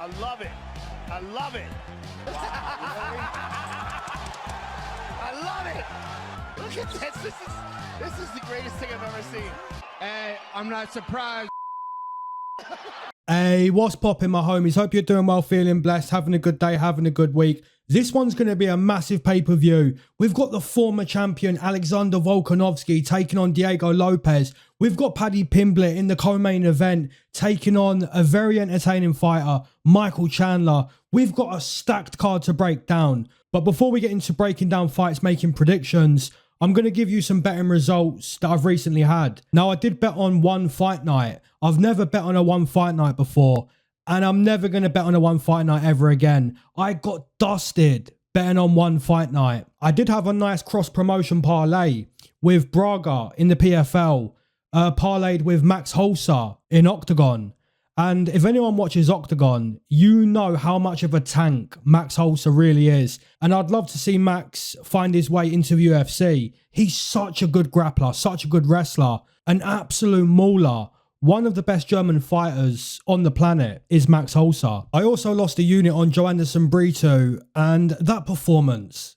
I love it. I love it. I love it. Look at this. This is the greatest thing I've ever seen. Hey, I'm not surprised. Hey, what's poppin', my homies? Hope you're doing well, feeling blessed, having a good day, having a good week. This one's going to be a massive pay-per-view. We've got the former champion Alexander Volkanovski taking on Diego Lopes. We've got Paddy Pimblett in the co-main event taking on a very entertaining fighter, Michael Chandler. We've got a stacked card to break down. But before we get into breaking down fights, making predictions, I'm going to give you some betting results that I've recently had. Now, I did bet on one fight night. I've never bet on a one fight night before. And I'm never going to bet on a one fight night ever again. I got dusted betting on one fight night. I did have a nice cross promotion parlay with Braga in the PFL. Parlayed with Max Holzer in Octagon. And if anyone watches Octagon, you know how much of a tank Max Holzer really is. And I'd love to see Max find his way into the UFC. He's such a good grappler, such a good wrestler, an absolute mauler. One of the best German fighters on the planet is Max Holzer. I also lost a unit on Joanderson Brito, and that performance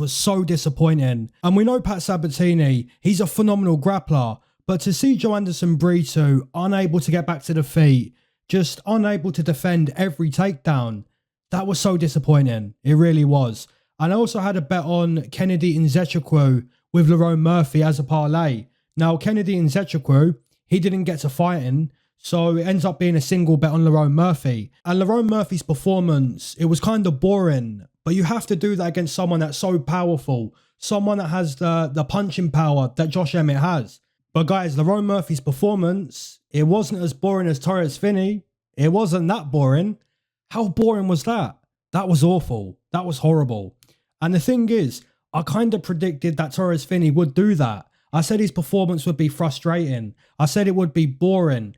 was so disappointing. And we know Pat Sabatini, he's a phenomenal grappler. But to see Joanderson Brito unable to get back to the feet, just unable to defend every takedown, that was so disappointing. It really was. And I also had a bet on Kennedy Nzechukwu with Lerone Murphy as a parlay. Now, Kennedy Nzechukwu, he didn't get to fighting, so it ends up being a single bet on Lerone Murphy. And Lerone Murphy's performance, it was kind of boring, but you have to do that against someone that's so powerful, someone that has the punching power that Josh Emmett has. But guys, Lerone Murphy's performance, it wasn't as boring as Torres Finney. It wasn't that boring. How boring was that? That was awful. That was horrible. And the thing is, I kind of predicted that Torres Finney would do that. I said his performance would be frustrating. I said it would be boring.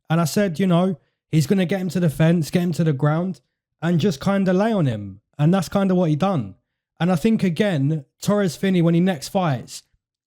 And I said, you know, he's going to get him to the fence, get him to the ground, and just kind of lay on him. And that's kind of what he done. And I think, again, Torres Finney, when he next fights,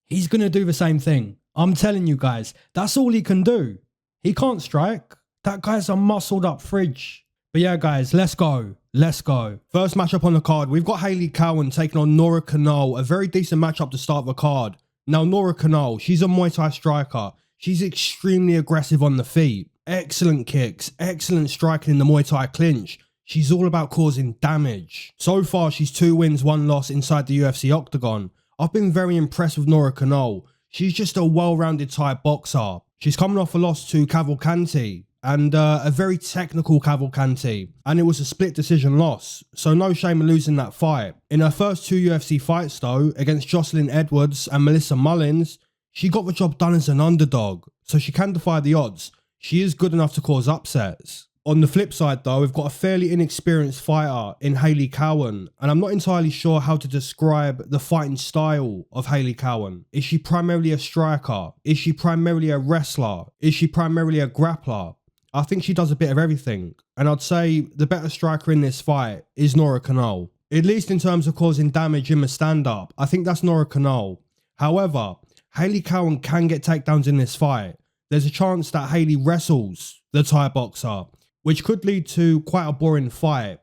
he's going to do the same thing. I'm telling you guys, that's all he can do. He can't strike. That guy's a muscled up fridge. But yeah, guys, let's go. Let's go. First matchup on the card, we've got Hailey Cowan taking on Nora Cornolle. A very decent matchup to start the card. Now, Nora Cornolle, she's a Muay Thai striker. She's extremely aggressive on the feet. Excellent kicks, excellent striking in the Muay Thai clinch. She's all about causing damage. So far, she's 2 wins, 1 loss inside the UFC Octagon. I've been very impressed with Nora Cornolle. She's just a well-rounded type boxer. She's coming off a loss to Cavalcanti, and a very technical Cavalcanti, and it was a split decision loss, so no shame in losing that fight. In her first 2 UFC fights though, against Jocelyn Edwards and Melissa Mullins, she got the job done as an underdog, so she can defy the odds. She is good enough to cause upsets. On the flip side though, we've got a fairly inexperienced fighter in Hailey Cowan, and I'm not entirely sure how to describe the fighting style of Hailey Cowan. Is she primarily a striker? Is she primarily a wrestler? Is she primarily a grappler? I think she does a bit of everything, and I'd say the better striker in this fight is Nora Cornolle. At least in terms of causing damage in the stand-up, I think that's Nora Cornolle. However, Hailey Cowan can get takedowns in this fight. There's a chance that Hailey wrestles the Thai boxer, which could lead to quite a boring fight.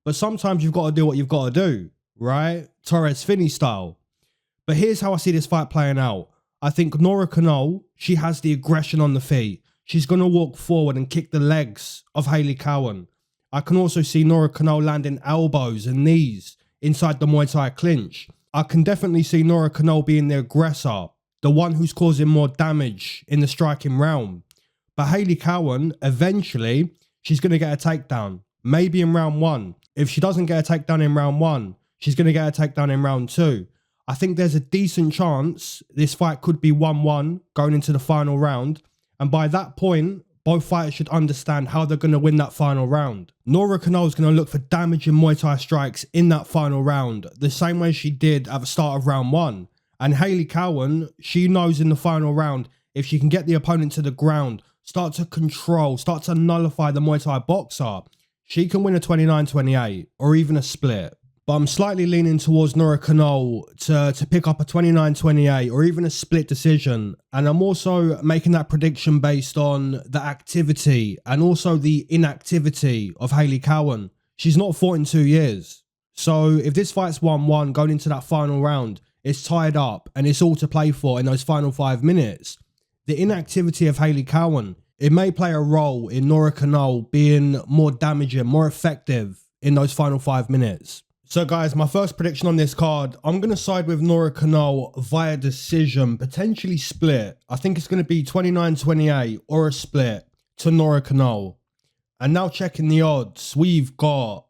But sometimes you've got to do what you've got to do, right? Torres Finney style. But here's how I see this fight playing out. I think Nora Cornolle, she has the aggression on the feet. She's going to walk forward and kick the legs of Hailey Cowan. I can also see Nora Cornolle landing elbows and knees inside the Muay Thai clinch. I can definitely see Nora Cornolle being the aggressor, the one who's causing more damage in the striking realm. But Hailey Cowan, eventually, she's going to get a takedown, maybe in round 1. If she doesn't get a takedown in round 1, she's going to get a takedown in round 2. I think there's a decent chance this fight could be 1-1 going into the final round. And by that point, both fighters should understand how they're going to win that final round. Nora Cornolle is going to look for damaging Muay Thai strikes in that final round, the same way she did at the start of round 1. And Hailey Cowan, she knows in the final round, if she can get the opponent to the ground, start to control, start to nullify the Muay Thai boxer, she can win a 29-28 or even a split. but I'm slightly leaning towards Nora Cornolle to pick up a 29-28 or even a split decision. And I'm also making that prediction based on the activity and also the inactivity of Hailey Cowan. She's not fought in 2 years. So if this fight's 1-1 going into that final round, it's tied up and it's all to play for in those final 5 minutes. The inactivity of Hailey Cowan, it may play a role in Nora Cornolle being more damaging, more effective in those final 5 minutes. So guys, my first prediction on this card, I'm going to side with Nora Cornolle via decision, potentially split. I think it's going to be 29-28 or a split to Nora Cornolle. And now checking the odds, we've got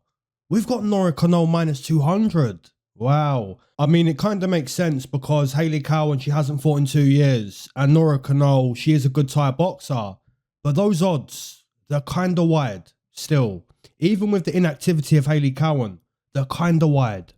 Nora Cornolle minus 200. Wow. I mean, it kind of makes sense because Hailey Cowan, she hasn't fought in 2 years. And Nora Cornolle, she is a good Thai boxer. But those odds, they're kind of wide still. Even with the inactivity of Hailey Cowan, they're kind of wide.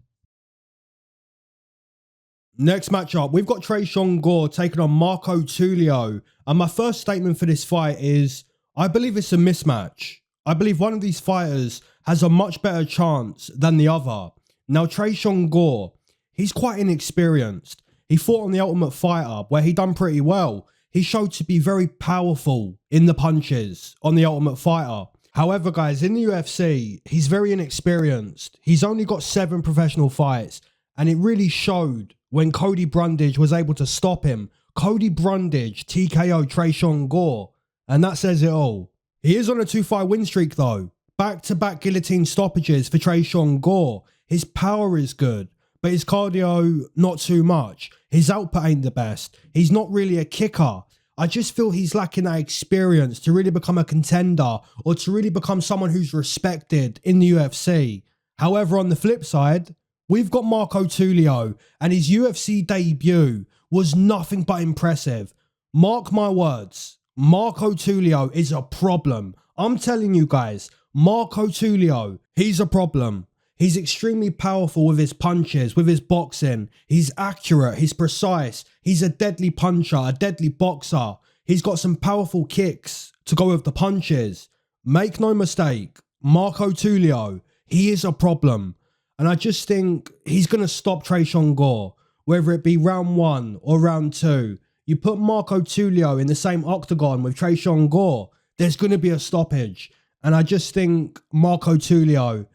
Next matchup, we've got Tresean Gore taking on Marco Tulio. And my first statement for this fight is, I believe it's a mismatch. I believe one of these fighters has a much better chance than the other. Now, Tresean Gore, he's quite inexperienced. He fought on The Ultimate Fighter, where he done pretty well. He showed to be very powerful in the punches on The Ultimate Fighter. However, guys, in the UFC, he's very inexperienced. He's only got 7 professional fights, and it really showed when Cody Brundage was able to stop him. Cody Brundage TKO Tresean Gore, and that says it all. He is on a 2-fight win streak, though. Back-to-back guillotine stoppages for Tresean Gore. His power is good, but his cardio, not too much. His output ain't the best. He's not really a kicker. I just feel he's lacking that experience to really become a contender or to really become someone who's respected in the UFC. However, on the flip side, we've got Marco Tulio, and his UFC debut was nothing but impressive. Mark my words, Marco Tulio is a problem. I'm telling you guys, Marco Tulio, he's a problem. He's extremely powerful with his punches, with his boxing. He's accurate, he's precise. He's a deadly puncher, a deadly boxer. He's got some powerful kicks to go with the punches. Make no mistake, Marco Tulio, he is a problem. And I just think he's going to stop Tresean Gore, whether it be round 1 or round 2. You put Marco Tulio in the same octagon with Tresean Gore, there's going to be a stoppage. And I just think Marco Tulio,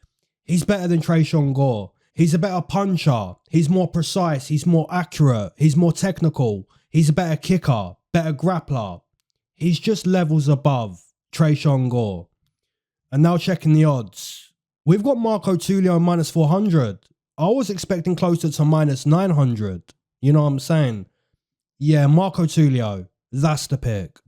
he's better than Tresean Gore. He's a better puncher. He's more precise. He's more accurate. He's more technical. He's a better kicker, better grappler. He's just levels above Tresean Gore. And now checking the odds. We've got Marco Tulio minus 400. I was expecting closer to minus 900. You know what I'm saying? Yeah, Marco Tulio. That's the pick.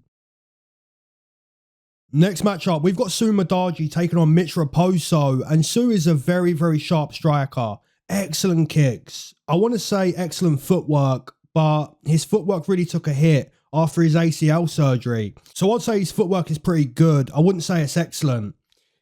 Next matchup, we've got Sumudaerji taking on Mitch Raposo, and Su is a very, very sharp striker. Excellent kicks. I want to say excellent footwork, but his footwork really took a hit after his ACL surgery. So I'd say his footwork is pretty good. I wouldn't say it's excellent.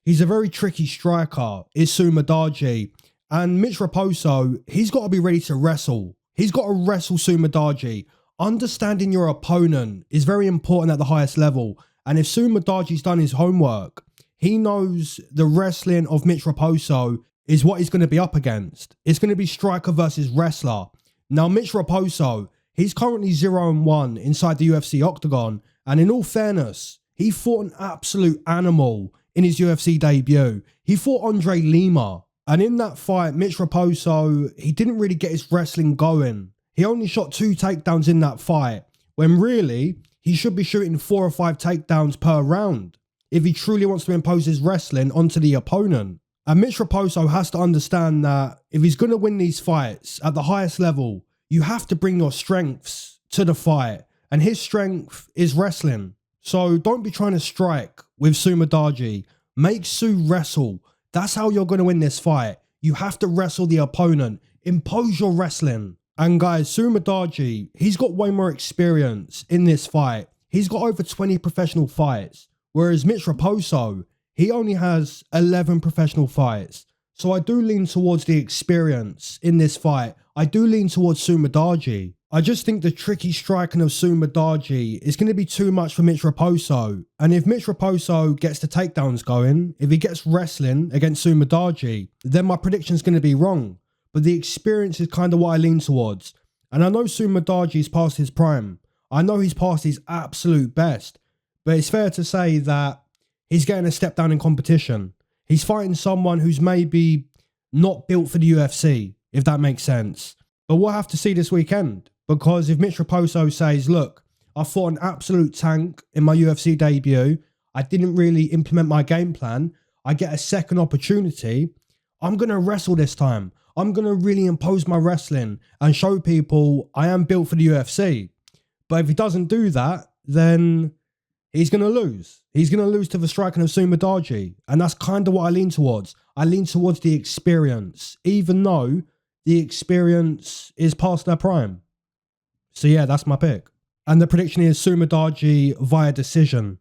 He's a very tricky striker, is Sumudaerji. And Mitch Raposo, he's got to be ready to wrestle. He's got to wrestle Sumudaerji. Understanding your opponent is very important at the highest level. And if Sumudaerji's done his homework, he knows the wrestling of Mitch Raposo is what he's going to be up against. It's going to be striker versus wrestler. Now, Mitch Raposo, he's currently 0-1 inside the UFC octagon. And in all fairness, he fought an absolute animal in his UFC debut. He fought Andre Lima. And in that fight, Mitch Raposo, he didn't really get his wrestling going. He only shot 2 takedowns in that fight, when really, he should be shooting 4 or 5 takedowns per round if he truly wants to impose his wrestling onto the opponent. And Mitch Raposo has to understand that if he's going to win these fights at the highest level, you have to bring your strengths to the fight. And his strength is wrestling. So don't be trying to strike with Sumudaerji. Make Su wrestle. That's how you're going to win this fight. You have to wrestle the opponent. Impose your wrestling. And guys, Sumudaerji, he's got way more experience in this fight. He's got over 20 professional fights. Whereas Mitch Raposo, he only has 11 professional fights. So I do lean towards the experience in this fight. I do lean towards Sumudaerji. I just think the tricky striking of Sumudaerji is going to be too much for Mitch Raposo. And if Mitch Raposo gets the takedowns going, if he gets wrestling against Sumudaerji, then my prediction's going to be wrong. But the experience is kind of what I lean towards. And I know Sumudaerji's past his prime. I know he's past his absolute best. But it's fair to say that he's getting a step down in competition. He's fighting someone who's maybe not built for the UFC, if that makes sense. But we'll have to see this weekend. Because if Mitch Raposo says, look, I fought an absolute tank in my UFC debut, I didn't really implement my game plan, I get a second opportunity, I'm going to wrestle this time. I'm going to really impose my wrestling and show people I am built for the UFC. But if he doesn't do that, then he's going to lose. He's going to lose to the striking of Sumudaerji. And that's kind of what I lean towards. I lean towards the experience, even though the experience is past their prime. So yeah, that's my pick. And the prediction is Sumudaerji via decision.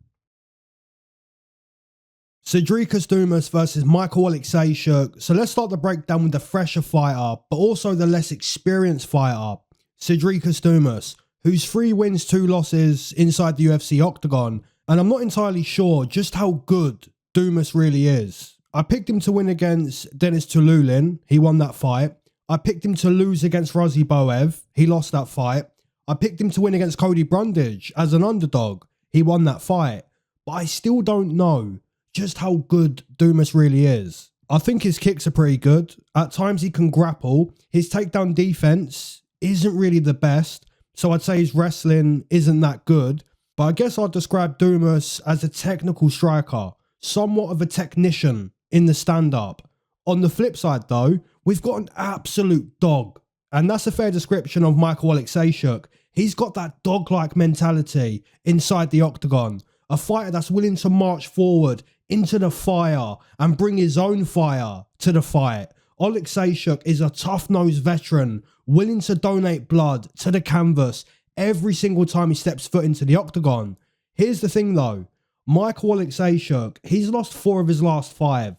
Sedriques Dumas versus Michal Oleksiejczuk. So let's start the breakdown with the fresher fighter, but also the less experienced fighter, Sedriques Dumas, who's 3 wins, 2 losses inside the UFC octagon. And I'm not entirely sure just how good Dumas really is. I picked him to win against Denis Tulio. He won that fight. I picked him to lose against Raposo. He lost that fight. I picked him to win against Cody Brundage as an underdog. He won that fight. But I still don't know just how good Dumas really is. I think his kicks are pretty good. At times he can grapple. His takedown defense isn't really the best. So I'd say his wrestling isn't that good. But I guess I'd describe Dumas as a technical striker. Somewhat of a technician in the stand-up. On the flip side though, we've got an absolute dog. And that's a fair description of Michal Oleksiejczuk. He's got that dog-like mentality inside the octagon. A fighter that's willing to march forward into the fire and bring his own fire to the fight. Oleksiejczuk is a tough-nosed veteran, willing to donate blood to the canvas every single time he steps foot into the octagon. Here's the thing though. Michal Oleksiejczuk, he's lost 4 of his last 5.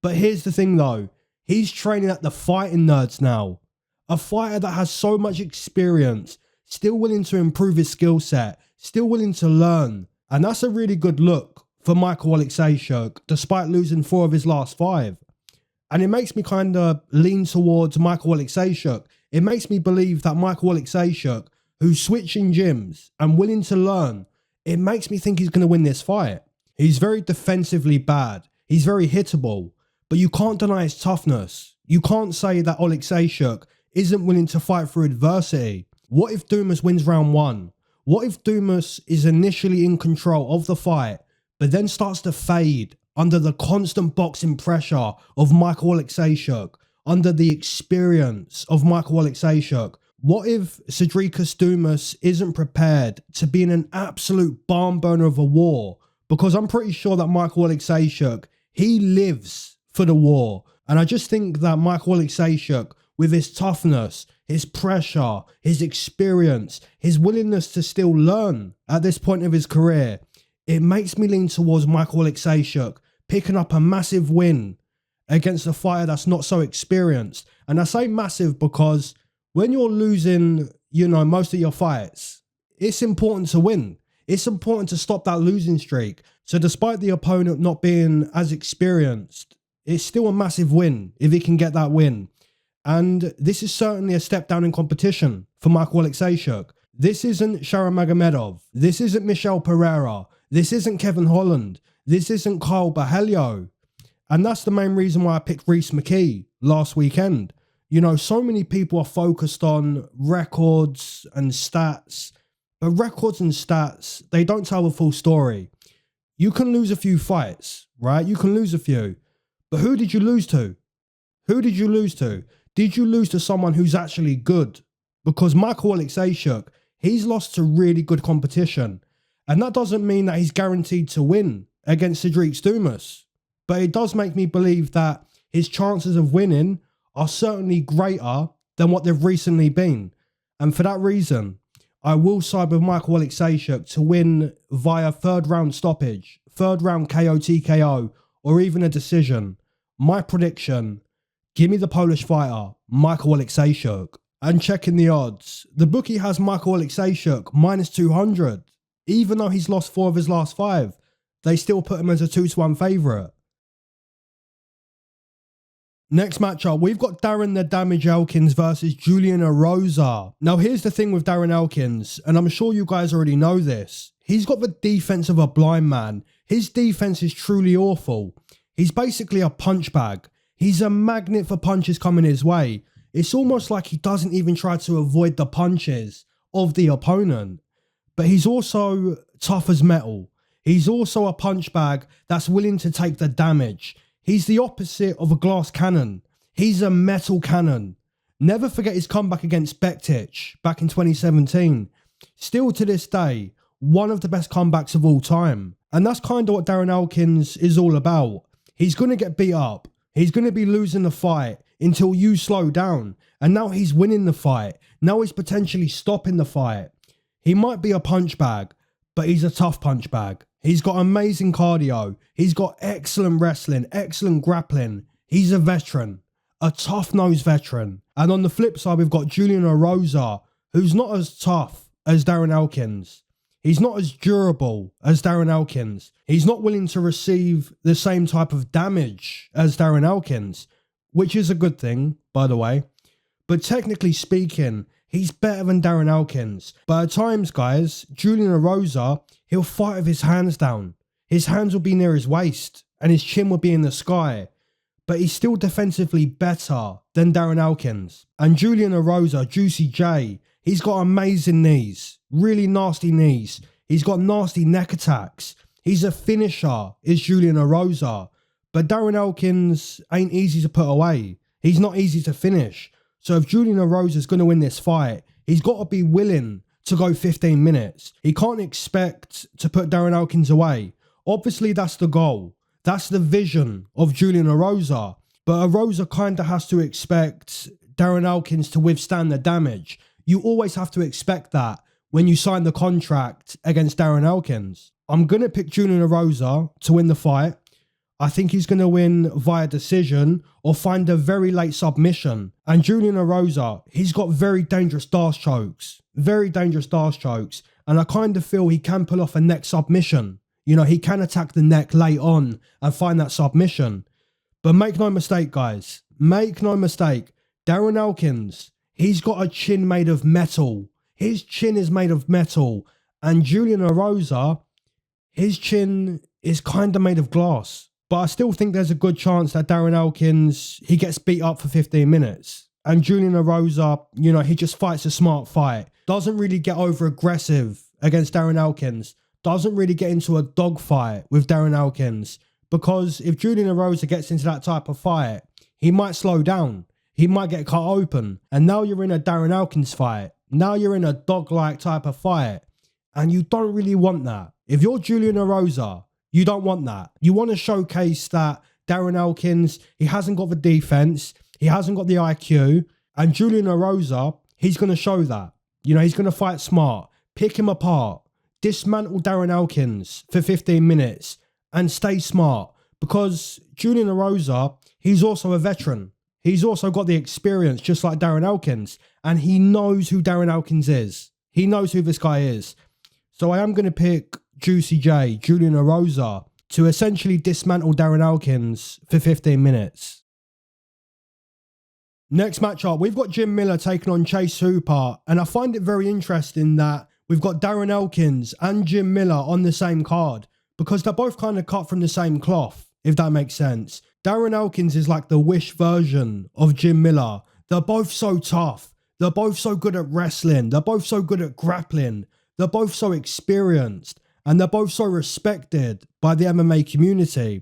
But here's the thing though. He's training at the Fighting Nerds now. A fighter that has so much experience, still willing to improve his skill set, still willing to learn. And that's a really good look for Michal Oleksiejczuk, despite losing 4 of his last 5. And it makes me kind of lean towards Michal Oleksiejczuk. It makes me believe that Michal Oleksiejczuk, who's switching gyms and willing to learn, it makes me think he's going to win this fight. He's very defensively bad. He's very hittable. But you can't deny his toughness. You can't say that Oleksiejczuk isn't willing to fight through adversity. What if Dumas wins round 1? What if Dumas is initially in control of the fight, but then starts to fade under the constant boxing pressure of Michal Oleksiejczuk, under the experience of Michal Oleksiejczuk? What if Sedriques Dumas isn't prepared to be in an absolute barn burner of a war? Because I'm pretty sure that Michal Oleksiejczuk, he lives for the war. And I just think that Michal Oleksiejczuk, with his toughness, his pressure, his experience, his willingness to still learn at this point of his career, it makes me lean towards Michal Oleksiejczuk picking up a massive win against a fighter that's not so experienced. And I say massive because when you're losing, most of your fights, it's important to win. It's important to stop that losing streak. So despite the opponent not being as experienced, it's still a massive win if he can get that win. And this is certainly a step down in competition for Michal Oleksiejczuk. This isn't Sharon Magomedov. This isn't Michel Pereira. This isn't Kevin Holland. This isn't Kyle Bahelio. And that's the main reason why I picked Rhys McKee last weekend. So many people are focused on records and stats. But records and stats, they don't tell the full story. You can lose a few fights, right? You can lose a few. But who did you lose to? Who did you lose to? Did you lose to someone who's actually good? Because Michal Oleksiejczuk, he's lost to really good competition. And that doesn't mean that he's guaranteed to win against Sedriques Dumas. But it does make me believe that his chances of winning are certainly greater than what they've recently been. And for that reason, I will side with Michal Oleksiejczuk to win via 3rd round stoppage, 3rd round KO TKO, or even a decision. My prediction, give me the Polish fighter, Michal Oleksiejczuk. and checking the odds, the bookie has Michal Oleksiejczuk minus 200. Even though he's lost 4 of his last 5, they still put him as a 2-1 favourite. Next matchup, we've got Darren the Damage Elkins versus Julian Erosa. Now here's the thing with Darren Elkins, and I'm sure you guys already know this. He's got the defense of a blind man. His defense is truly awful. He's basically a punch bag. He's a magnet for punches coming his way. It's almost like he doesn't even try to avoid the punches of the opponent. But he's also tough as metal. He's also a punch bag that's willing to take the damage. He's the opposite of a glass cannon. He's a metal cannon. Never forget his comeback against Bektic back in 2017. Still to this day, one of the best comebacks of all time. And that's kind of what Darren Elkins is all about. He's going to get beat up. He's going to be losing the fight until you slow down. And now he's winning the fight. Now he's potentially stopping the fight. He might be a punch bag, but he's a tough punch bag. He's got amazing cardio. He's got excellent wrestling, excellent grappling. He's a veteran, a tough-nosed veteran. And on the flip side, we've got Julian Erosa, who's not as tough as Darren Elkins. He's not as durable as Darren Elkins. He's not willing to receive the same type of damage as Darren Elkins, which is a good thing, by the way. But technically speaking, he's better than Darren Elkins. But at times, guys, Julian Erosa, he'll fight with his hands down. His hands will be near his waist and his chin will be in the sky. But he's still defensively better than Darren Elkins. And Julian Erosa, Juicy J, he's got amazing knees. Really nasty knees. He's got nasty neck attacks. He's a finisher, is Julian Erosa. But Darren Elkins ain't easy to put away. He's not easy to finish. So if Julian Erosa is going to win this fight, he's got to be willing to go 15 minutes. He can't expect to put Darren Elkins away. Obviously, that's the goal. That's the vision of Julian Erosa. But Erosa kind of has to expect Darren Elkins to withstand the damage. You always have to expect that when you sign the contract against Darren Elkins. I'm going to pick Julian Erosa to win the fight. I think he's going to win via decision or find a very late submission. And Julian Erosa, he's got very dangerous Darce chokes. Very dangerous Darce chokes. And I kind of feel he can pull off a neck submission. You know, he can attack the neck late on and find that submission. But make no mistake, guys. Make no mistake. Darren Elkins, he's got a chin made of metal. His chin is made of metal. And Julian Erosa, his chin is kind of made of glass. But I still think there's a good chance that Darren Elkins, he gets beat up for 15 minutes. And Julian Erosa, you know, he just fights a smart fight. Doesn't really get over aggressive against Darren Elkins. Doesn't really get into a dogfight with Darren Elkins. Because if Julian Erosa gets into that type of fight, he might slow down. He might get cut open. And now you're in a Darren Elkins fight. Now you're in a dog-like type of fight. And you don't really want that. If you're Julian Erosa, you don't want that. You want to showcase that Darren Elkins, he hasn't got the defense, he hasn't got the IQ, and Julian Erosa, he's going to show that. You know, he's going to fight smart, pick him apart, dismantle Darren Elkins for 15 minutes, and stay smart. Because Julian Erosa, he's also a veteran. He's also got the experience, just like Darren Elkins, and he knows who Darren Elkins is. He knows who this guy is. So I am going to pick Juicy J, Julian Erosa, to essentially dismantle Darren Elkins for 15 minutes. Next matchup, we've got Jim Miller taking on Chase Hooper, and I find it very interesting that we've got Darren Elkins and Jim Miller on the same card, because they're both kind of cut from the same cloth, if that makes sense. Darren Elkins is like the Wish version of Jim Miller. They're both so tough. They're both so good at wrestling. They're both so good at grappling. They're both so experienced. And they're both so respected by the MMA community.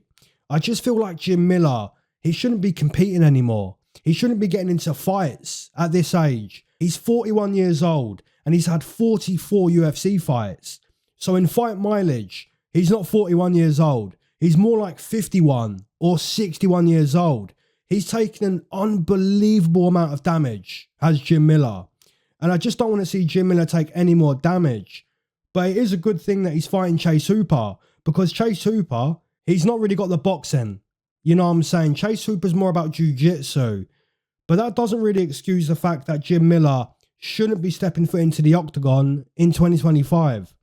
I just feel like Jim Miller, he shouldn't be competing anymore. He shouldn't be getting into fights at this age. He's 41 years old and he's had 44 UFC fights. So in fight mileage, he's not 41 years old. He's more like 51 or 61 years old. He's taken an unbelievable amount of damage, has Jim Miller. And I just don't want to see Jim Miller take any more damage. But it is a good thing that he's fighting Chase Hooper, because Chase Hooper, he's not really got the boxing. You know what I'm saying? Chase Hooper's more about jiu-jitsu. But that doesn't really excuse the fact that Jim Miller shouldn't be stepping foot into the octagon in 2025.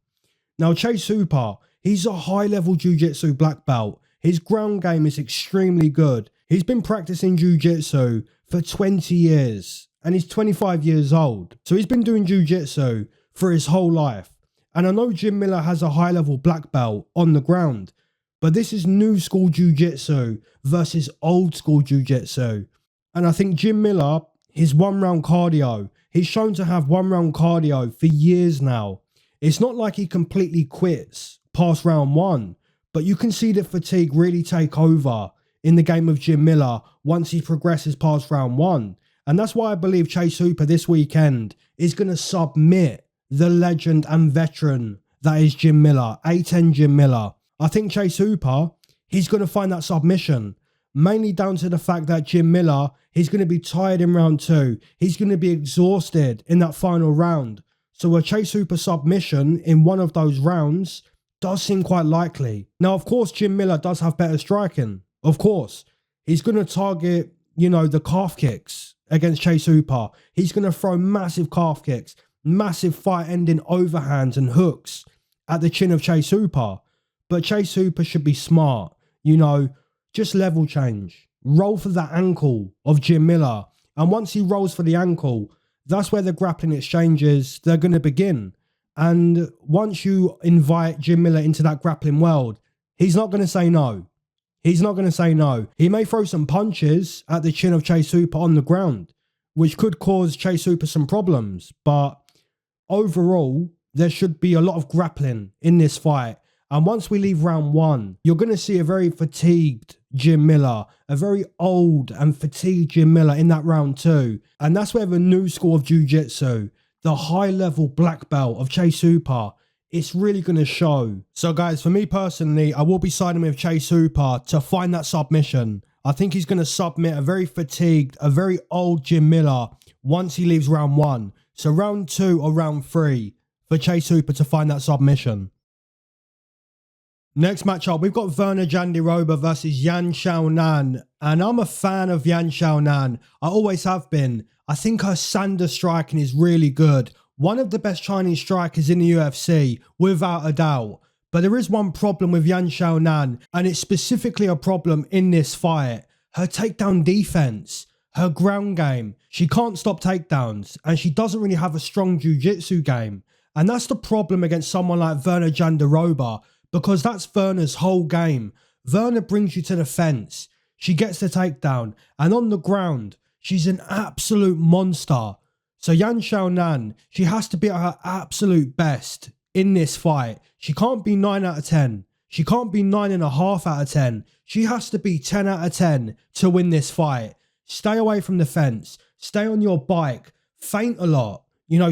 Now, Chase Hooper, he's a high-level jiu-jitsu black belt. His ground game is extremely good. He's been practicing jiu-jitsu for 20 years and he's 25 years old. So he's been doing jiu-jitsu for his whole life. And I know Jim Miller has a high-level black belt on the ground, but this is new school jiu-jitsu versus old school jiu-jitsu. And I think Jim Miller, his one-round cardio, he's shown to have one-round cardio for years now. It's not like he completely quits past round one, but you can see the fatigue really take over in the game of Jim Miller once he progresses past round one. And that's why I believe Chase Hooper this weekend is going to submit the legend and veteran that is Jim Miller, A10 Jim Miller. I think Chase Hooper, he's going to find that submission, mainly down to the fact that Jim Miller, he's going to be tired in round two. He's going to be exhausted in that final round. So a Chase Hooper submission in one of those rounds does seem quite likely. Now, of course, Jim Miller does have better striking. Of course, he's going to target, the calf kicks against Chase Hooper. He's going to throw massive calf kicks, massive fight-ending overhands and hooks at the chin of Chase Hooper. But Chase Hooper should be smart, just level change. Roll for that ankle of Jim Miller. And once he rolls for the ankle, that's where the grappling exchanges, they're going to begin. And once you invite Jim Miller into that grappling world, he's not going to say no. He's not going to say no. He may throw some punches at the chin of Chase Hooper on the ground, which could cause Chase Hooper some problems. But overall, there should be a lot of grappling in this fight. And once we leave round one, you're going to see a very fatigued Jim Miller, a very old and fatigued Jim Miller in that round two. And that's where the new school of jiu-jitsu, the high-level black belt of Chase Hooper, it's really going to show. So guys, for me personally, I will be siding with Chase Hooper to find that submission. I think he's going to submit a very fatigued, a very old Jim Miller once he leaves round one. So round two or round three for Chase Hooper to find that submission. Next matchup, we've got Virna Jandiroba versus Xiaonan. And I'm a fan of Xiaonan. I always have been. I think her Sander striking is really good. One of the best Chinese strikers in the UFC, without a doubt. But there is one problem with Xiaonan, and it's specifically a problem in this fight. Her takedown defense, her ground game. She can't stop takedowns, and she doesn't really have a strong jiu-jitsu game. And that's the problem against someone like Virna Jandiroba, because that's Virna's whole game. Virna brings you to the fence. She gets the takedown, and on the ground, she's an absolute monster. So Xiaonan, she has to be at her absolute best in this fight. She can't be 9 out of 10. She can't be 9.5 out of 10. She has to be 10 out of 10 to win this fight. Stay away from the fence. Stay on your bike. Feint a lot.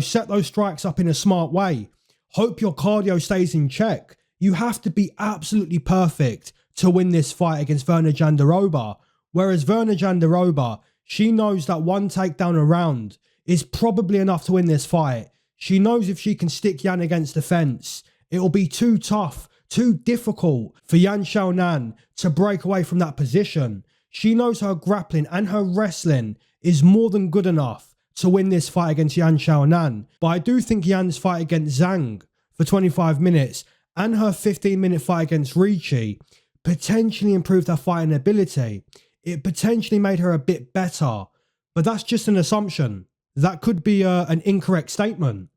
Set those strikes up in a smart way. Hope your cardio stays in check. You have to be absolutely perfect to win this fight against Virna Jandiroba. Whereas Virna Jandiroba, she knows that one takedown a round is probably enough to win this fight. She knows if she can stick Yan against the fence, it will be too tough, too difficult for Xiaonan to break away from that position. She knows her grappling and her wrestling is more than good enough to win this fight against Xiaonan. But I do think Yan's fight against Zhang for 25 minutes and her 15-minute fight against Ricci potentially improved her fighting ability. It potentially made her a bit better, but that's just an assumption. That could be an incorrect statement.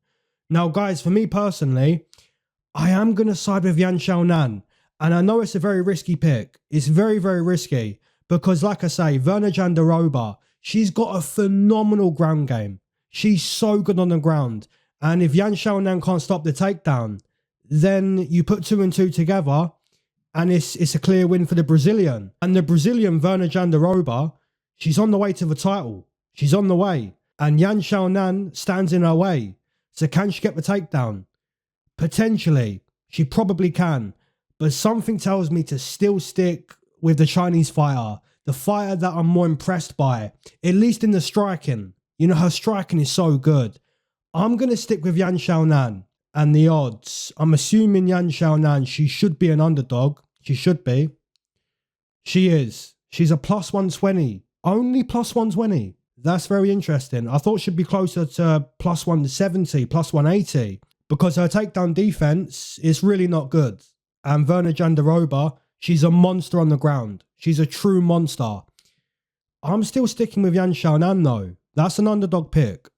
Now, guys, for me personally, I am going to side with Xiaonan. And I know it's a very risky pick. It's very, very risky. Because, like I say, Virna Jandiroba, she's got a phenomenal ground game. She's so good on the ground. And if Xiaonan can't stop the takedown, then you put 2 and 2 together, and it's a clear win for the Brazilian. And the Brazilian, Virna Jandiroba, she's on the way to the title. She's on the way. And Xiaonan stands in her way. So can she get the takedown? Potentially. She probably can. But something tells me to still stick with the Chinese fighter. The fighter that I'm more impressed by. At least in the striking. Her striking is so good. I'm going to stick with Xiaonan. And the odds. I'm assuming Xiaonan, she should be an underdog. She should be. She is. She's a plus 120. Only plus 120. That's very interesting. I thought she'd be closer to plus 170, plus 180, because her takedown defense is really not good. And Virna Jandiroba, she's a monster on the ground. She's a true monster. I'm still sticking with Xiaonan though. That's an underdog pick.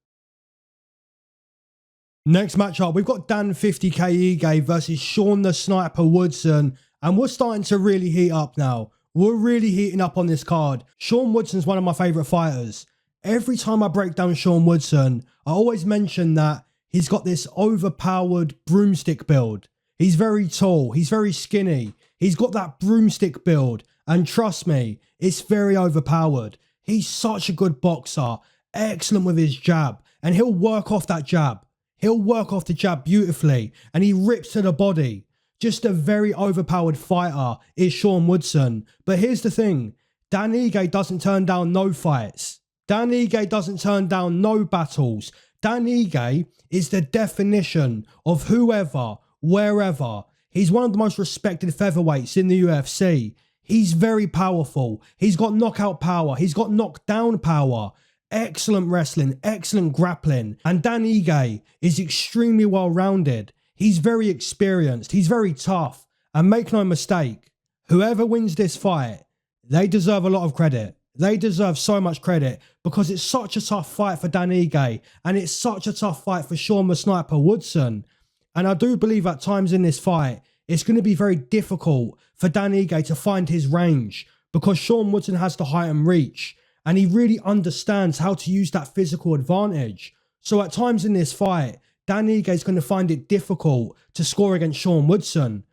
Next matchup, we've got Dan 50k Ige versus Sean the Sniper Woodson. And we're starting to really heat up now. We're really heating up on this card. Sean Woodson's one of my favourite fighters. Every time I break down Sean Woodson, I always mention that he's got this overpowered broomstick build. He's very tall. He's very skinny. He's got that broomstick build. And trust me, it's very overpowered. He's such a good boxer. Excellent with his jab. And he'll work off that jab. He'll work off the jab beautifully. And he rips to the body. Just a very overpowered fighter is Sean Woodson. But here's the thing. Dan Ige doesn't turn down no fights. Dan Ige doesn't turn down no battles. Dan Ige is the definition of whoever, wherever. He's one of the most respected featherweights in the UFC. He's very powerful. He's got knockout power. He's got knockdown power. Excellent wrestling, excellent grappling. And Dan Ige is extremely well-rounded. He's very experienced. He's very tough. And make no mistake, whoever wins this fight, they deserve a lot of credit. They deserve so much credit because it's such a tough fight for Dan Ige and it's such a tough fight for Sean the Sniper Woodson. And I do believe at times in this fight, it's going to be very difficult for Dan Ige to find his range because Sean Woodson has the height and reach and he really understands how to use that physical advantage. So at times in this fight, Dan Ige is going to find it difficult to score against Sean Woodson.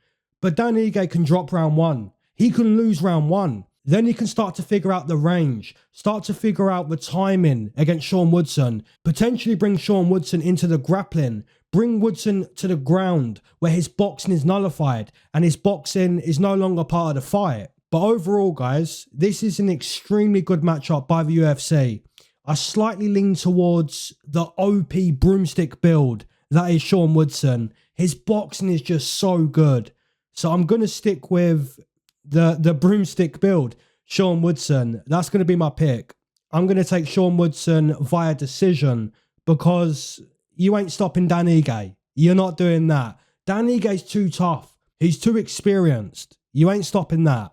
But Dan Ige can drop round one. He can lose round one. Then he can start to figure out the range, start to figure out the timing against Sean Woodson, potentially bring Sean Woodson into the grappling, bring Woodson to the ground where his boxing is nullified and his boxing is no longer part of the fight. But overall, guys, this is an extremely good matchup by the UFC. I slightly lean towards the OP broomstick build that is Sean Woodson. His boxing is just so good. So I'm going to stick with the broomstick build, Sean Woodson. That's going to be my pick. I'm going to take Sean Woodson via decision because you ain't stopping Dan Ige. You're not doing that. Dan Ige's too tough. He's too experienced. You ain't stopping that.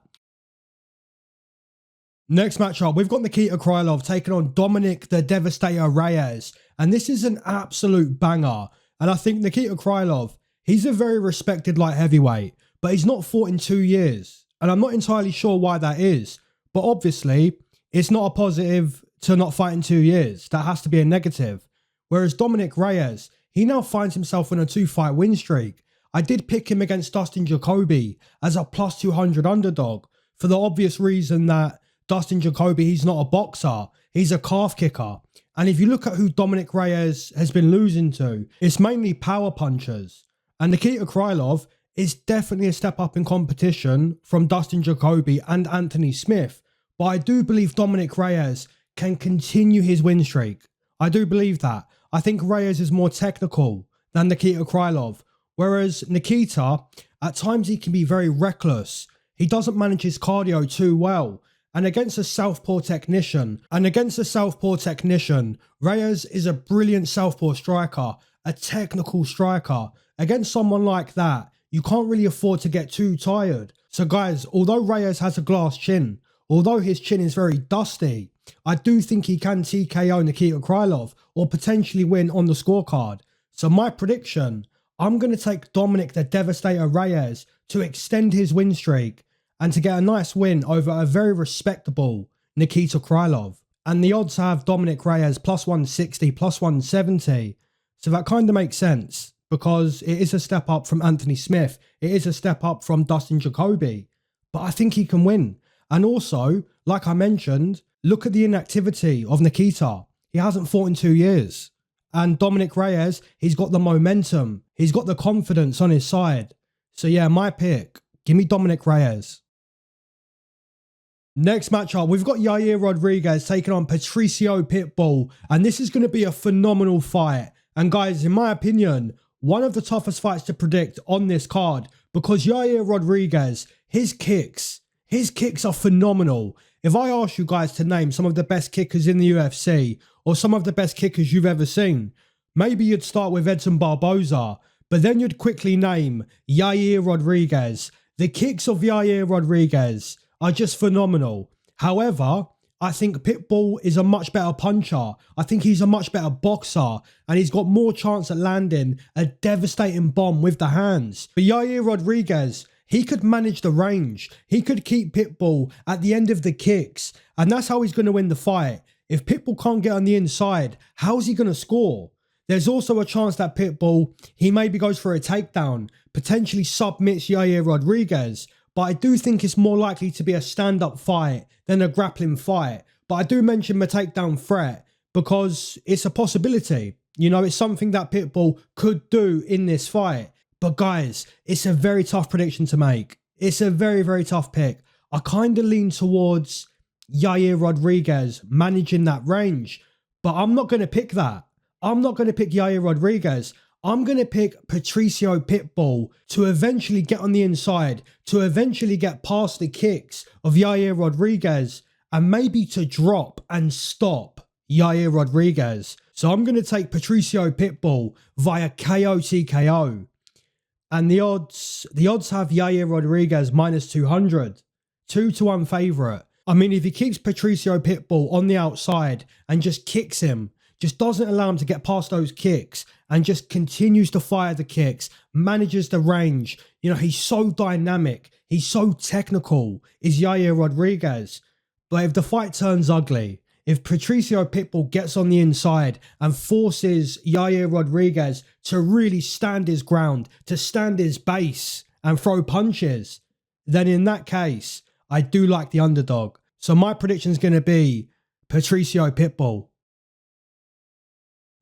Next matchup, we've got Nikita Krylov taking on Dominic the Devastator Reyes. And this is an absolute banger. And I think Nikita Krylov, he's a very respected light heavyweight, but he's not fought in 2 years. And I'm not entirely sure why that is. But obviously, it's not a positive to not fight in 2 years. That has to be a negative. Whereas Dominic Reyes, he now finds himself on a 2-fight win streak. I did pick him against Dustin Jacoby as a plus 200 underdog for the obvious reason that Dustin Jacoby, he's not a boxer. He's a calf kicker. And if you look at who Dominic Reyes has been losing to, it's mainly power punchers. And Nikita Krylov is definitely a step up in competition from Dustin Jacoby and Anthony Smith. But I do believe Dominic Reyes can continue his win streak. I do believe that. I think Reyes is more technical than Nikita Krylov. Whereas Nikita, at times he can be very reckless. He doesn't manage his cardio too well. And against a southpaw technician, Reyes is a brilliant southpaw striker, a technical striker. Against someone like that, you can't really afford to get too tired. So guys, although Reyes has a glass chin, although his chin is very dusty, I do think he can TKO Nikita Krylov or potentially win on the scorecard. So my prediction, I'm going to take Dominic the Devastator Reyes to extend his win streak and to get a nice win over a very respectable Nikita Krylov. And the odds have Dominic Reyes plus 160, plus 170. So that kind of makes sense because it is a step up from Anthony Smith. It is a step up from Dustin Jacoby. But I think he can win. And also, like I mentioned, look at the inactivity of Nikita. He hasn't fought in 2 years. And Dominic Reyes, he's got the momentum. He's got the confidence on his side. So yeah, my pick. Give me Dominic Reyes. Next matchup, we've got Yair Rodriguez taking on Patricio Pitbull. And this is going to be a phenomenal fight. And guys, in my opinion, one of the toughest fights to predict on this card because Yair Rodriguez, his kicks are phenomenal. If I ask you guys to name some of the best kickers in the UFC or some of the best kickers you've ever seen, maybe you'd start with Edson Barboza, but then you'd quickly name Yair Rodriguez. The kicks of Yair Rodriguez are just phenomenal. However, I think Pitbull is a much better puncher. I think he's a much better boxer and he's got more chance at landing a devastating bomb with the hands. But Yair Rodriguez, he could manage the range. He could keep Pitbull at the end of the kicks and that's how he's going to win the fight. If Pitbull can't get on the inside, how's he going to score? There's also a chance that Pitbull, he maybe goes for a takedown, potentially submits Yair Rodriguez, but I do think it's more likely to be a stand-up fight than a grappling fight. But I do mention the takedown threat because it's a possibility. You know, it's something that Pitbull could do in this fight. But guys, it's a very tough prediction to make. It's a very, very tough pick. I kind of lean towards Yair Rodriguez managing that range, but I'm not going to pick that. I'm not going to pick Yair Rodriguez. I'm going to pick Patricio Pitbull to eventually get on the inside, to eventually get past the kicks of Yair Rodriguez and maybe to drop and stop Yair Rodriguez. So I'm going to take Patricio Pitbull via KO TKO. And the odds have Yair Rodriguez minus 200. 2-1 favourite. I mean, if he keeps Patricio Pitbull on the outside and just kicks him, just doesn't allow him to get past those kicks and just continues to fire the kicks, manages the range. You know, he's so dynamic. He's so technical, is Yair Rodriguez. But if the fight turns ugly, if Patricio Pitbull gets on the inside and forces Yair Rodriguez to really stand his ground, to stand his base and throw punches, then in that case, I do like the underdog. So my prediction is going to be Patricio Pitbull.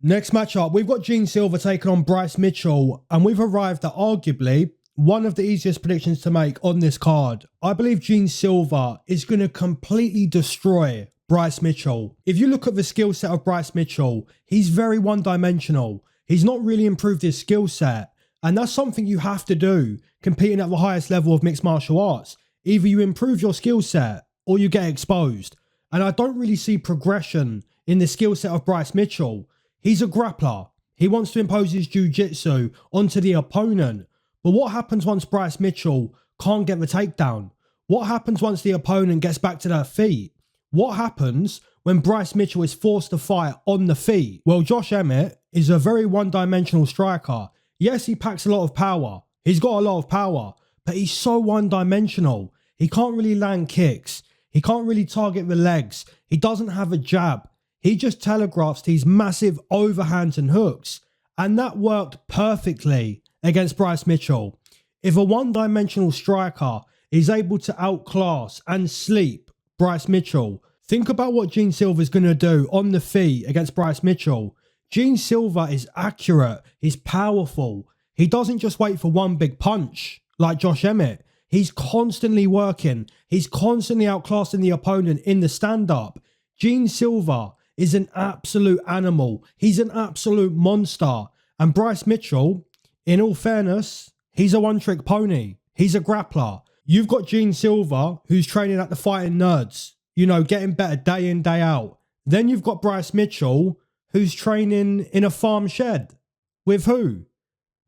Next matchup, we've got Gene Silva taking on Bryce Mitchell, and we've arrived at arguably one of the easiest predictions to make on this card. I believe Gene Silva is going to completely destroy Bryce Mitchell. If you look at the skill set of Bryce Mitchell, he's very one-dimensional. He's not really improved his skill set, and that's something you have to do competing at the highest level of mixed martial arts. Either you improve your skill set or you get exposed, and I don't really see progression in the skill set of Bryce Mitchell. He's a grappler. He wants to impose his jiu-jitsu onto the opponent. But what happens once Bryce Mitchell can't get the takedown? What happens once the opponent gets back to their feet? What happens when Bryce Mitchell is forced to fight on the feet? Well, Josh Emmett is a very one-dimensional striker. Yes, he packs a lot of power. He's got a lot of power, but he's so one-dimensional. He can't really land kicks. He can't really target the legs. He doesn't have a jab. He just telegraphs these massive overhands and hooks. And that worked perfectly against Bryce Mitchell. If a one-dimensional striker is able to outclass and sleep Bryce Mitchell, think about what Gene Silva is going to do on the feet against Bryce Mitchell. Gene Silva is accurate. He's powerful. He doesn't just wait for one big punch like Josh Emmett. He's constantly working. He's constantly outclassing the opponent in the stand-up. Gene Silva is an absolute animal. He's an absolute monster. And Bryce Mitchell, in all fairness, he's a one-trick pony. He's a grappler. You've got Gene Silva, who's training at the Fighting Nerds, you know, getting better day in, day out. Then you've got Bryce Mitchell, who's training in a farm shed. With who?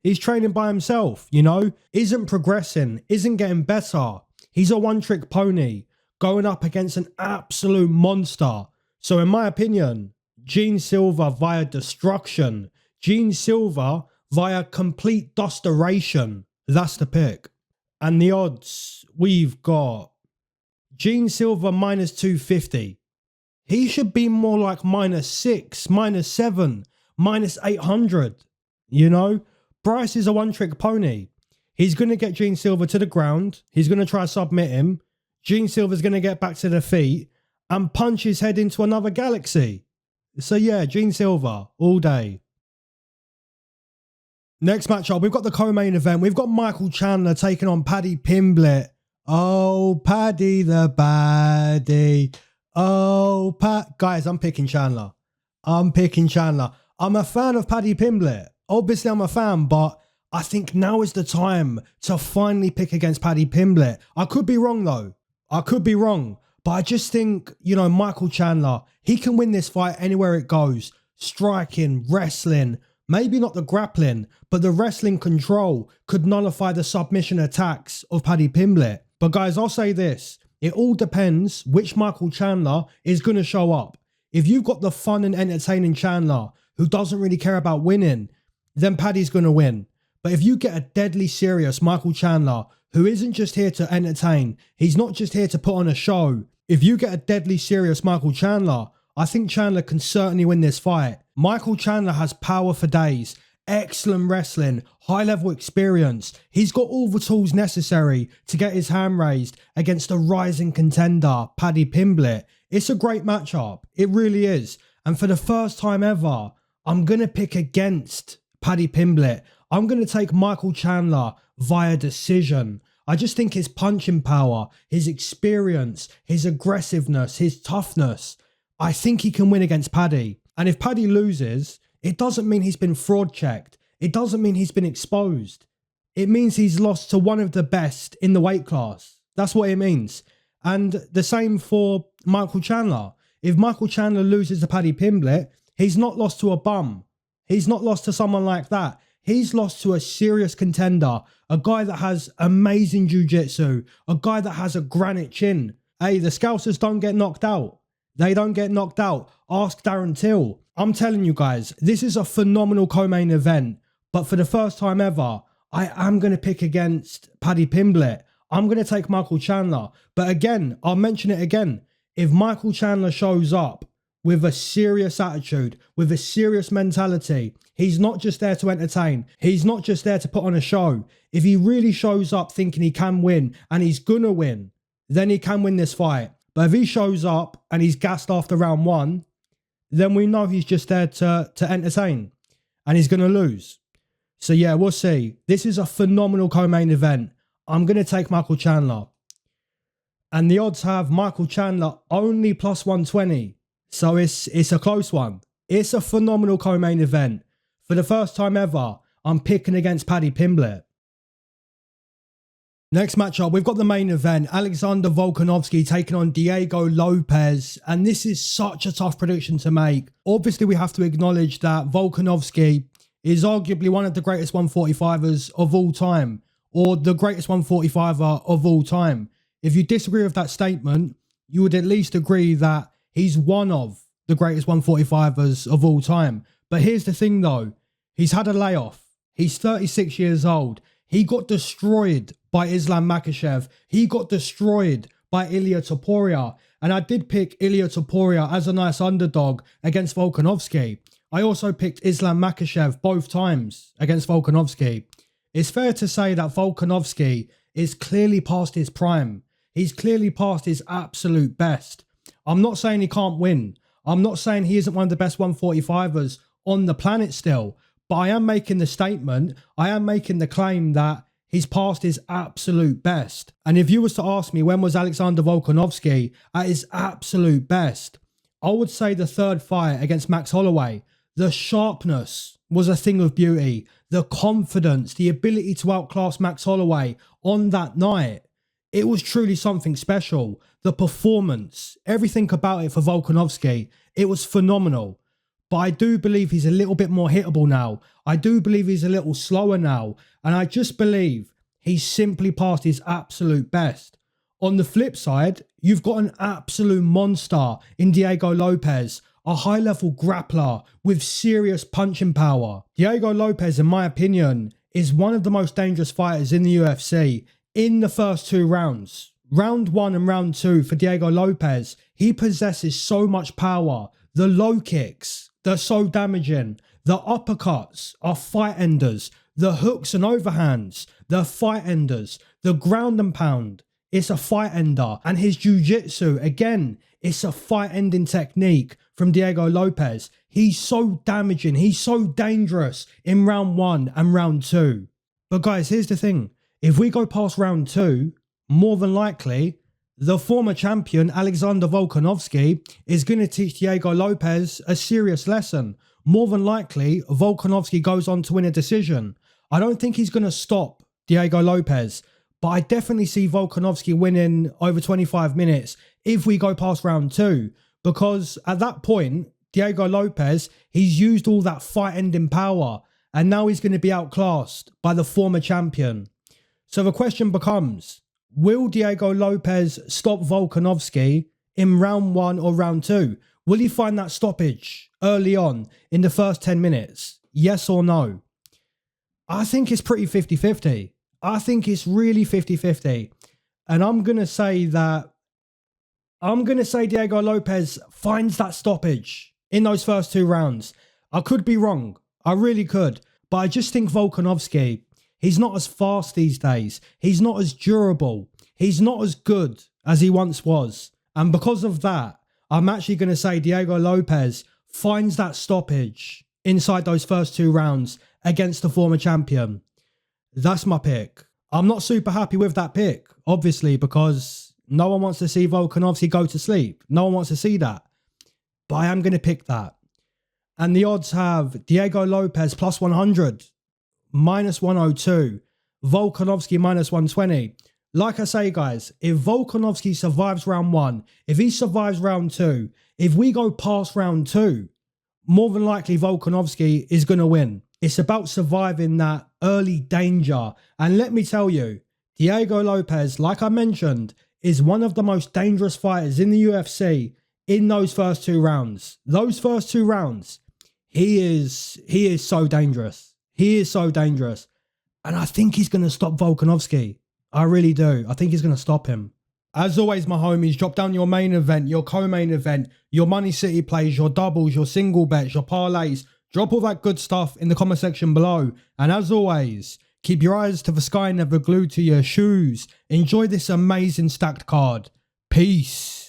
He's training by himself, you know, isn't progressing, isn't getting better. He's a one-trick pony going up against an absolute monster. So in my opinion, Gene Silva via destruction. Gene Silva via complete dusteration. That's the pick. And the odds, we've got Gene Silva minus 250. He should be more like -6, -7, -800. You know, Bryce is a one-trick pony. He's going to get Gene Silva to the ground. He's going to try to submit him. Gene Silva's going to get back to the feet and punch his head into another galaxy. So yeah, Gene Silva all day. Next matchup, we've got the co-main event. We've got Michael Chandler taking on Paddy Pimblett. Oh, Paddy the baddie. Oh, guys, I'm picking Chandler. I'm a fan of Paddy Pimblett. Obviously, I'm a fan, but I think now is the time to finally pick against Paddy Pimblett. I could be wrong, though. I could be wrong. But I just think, you know, Michael Chandler, he can win this fight anywhere it goes. Striking, wrestling, maybe not the grappling, but the wrestling control could nullify the submission attacks of Paddy Pimblett. But guys, I'll say this. It all depends which Michael Chandler is going to show up. If you've got the fun and entertaining Chandler who doesn't really care about winning, then Paddy's going to win. But if you get a deadly serious Michael Chandler who isn't just here to entertain, he's not just here to put on a show. If you get a deadly serious Michael Chandler, I think Chandler can certainly win this fight. Michael Chandler has power for days, excellent wrestling, high-level experience. He's got all the tools necessary to get his hand raised against a rising contender, Paddy Pimblett. It's a great matchup. It really is. And for the first time ever, I'm going to pick against Paddy Pimblett. I'm going to take Michael Chandler via decision. I just think his punching power, his experience, his aggressiveness, his toughness, I think he can win against Paddy. And if Paddy loses, it doesn't mean he's been fraud checked. It doesn't mean he's been exposed. It means he's lost to one of the best in the weight class. That's what it means. And the same for Michael Chandler. If Michael Chandler loses to Paddy Pimblett, he's not lost to a bum. He's not lost to someone like that. He's lost to a serious contender, a guy that has amazing jiu-jitsu, a guy that has a granite chin. Hey, the Scousers don't get knocked out. They don't get knocked out. Ask Darren Till. I'm telling you guys, this is a phenomenal co-main event. But for the first time ever, I am going to pick against Paddy Pimblett. I'm going to take Michael Chandler. But again, I'll mention it again. If Michael Chandler shows up with a serious attitude, with a serious mentality, he's not just there to entertain. He's not just there to put on a show. If he really shows up thinking he can win and he's going to win, then he can win this fight. But if he shows up and he's gassed after round one, then we know he's just there to entertain and he's going to lose. So yeah, we'll see. This is a phenomenal co-main event. I'm going to take Michael Chandler. And the odds have Michael Chandler only plus 120. So it's a close one. It's a phenomenal co-main event. For the first time ever, I'm picking against Paddy Pimblett. Next matchup, we've got the main event. Alexander Volkanovski taking on Diego Lopes. And this is such a tough prediction to make. Obviously, we have to acknowledge that Volkanovski is arguably one of the greatest 145ers of all time. Or the greatest 145er of all time. If you disagree with that statement, you would at least agree that he's one of the greatest 145ers of all time. But here's the thing though. He's had a layoff. He's 36 years old. He got destroyed by Islam Makhachev. He got destroyed by Ilia Topuria. And I did pick Ilia Topuria as a nice underdog against Volkanovski. I also picked Islam Makhachev both times against Volkanovski. It's fair to say that Volkanovski is clearly past his prime. He's clearly past his absolute best. I'm not saying he can't win. I'm not saying he isn't one of the best 145ers on the planet still. But I am making the statement, I am making the claim that he's past his absolute best. And if you was to ask me when was Alexander Volkanovski at his absolute best, I would say the third fight against Max Holloway. The sharpness was a thing of beauty. The confidence, the ability to outclass Max Holloway on that night. It was truly something special. The performance, everything about it for Volkanovski, it was phenomenal. But I do believe he's a little bit more hittable now. I do believe he's a little slower now. And I just believe he's simply past his absolute best. On the flip side, you've got an absolute monster in Diego Lopes, a high-level grappler with serious punching power. Diego Lopes, in my opinion, is one of the most dangerous fighters in the UFC. In the first two rounds, round one and round two for Diego Lopes, he possesses so much power. The low kicks, they're so damaging. The uppercuts are fight enders. The hooks and overhands, they're fight enders. The ground and pound, it's a fight ender. And his jiu-jitsu, again, it's a fight ending technique from Diego Lopes. He's so damaging. He's so dangerous in round one and round two. But guys, here's the thing. If we go past round two, more than likely, the former champion, Alexander Volkanovski, is going to teach Diego Lopes a serious lesson. More than likely, Volkanovski goes on to win a decision. I don't think he's going to stop Diego Lopes, but I definitely see Volkanovski winning over 25 minutes, if we go past round 2. Because at that point, Diego Lopes, he's used all that fight-ending power, and now he's going to be outclassed by the former champion. So the question becomes, will Diego Lopes stop Volkanovski in round 1 or round 2? Will he find that stoppage early on in the first 10 minutes? Yes or no? I think it's pretty 50-50. I think it's really 50-50. And I'm going to say Diego Lopes finds that stoppage in those first 2 rounds. I could be wrong. I really could. But I just think Volkanovski, he's not as fast these days. He's not as durable. He's not as good as he once was. And because of that, I'm actually going to say Diego Lopes finds that stoppage inside those first 2 rounds against the former champion. That's my pick. I'm not super happy with that pick, obviously, because no one wants to see Volkanovski go to sleep. No one wants to see that. But I am going to pick that. And the odds have Diego Lopes plus 100, minus 102, Volkanovski minus 120. Like I say, guys, if Volkanovski survives round 1, if he survives round 2, if we go past round 2, more than likely Volkanovski is going to win. It's about surviving that early danger. And let me tell you, Diego Lopes, like I mentioned, is one of the most dangerous fighters in the UFC in those first 2 rounds. Those first 2 rounds, he is so dangerous. He is so dangerous. And I think he's going to stop Volkanovski. I really do. I think he's going to stop him. As always, my homies, drop down your main event, your co-main event, your Money City plays, your doubles, your single bets, your parlays. Drop all that good stuff in the comment section below. And as always, keep your eyes to the sky, never glued to your shoes. Enjoy this amazing stacked card. Peace.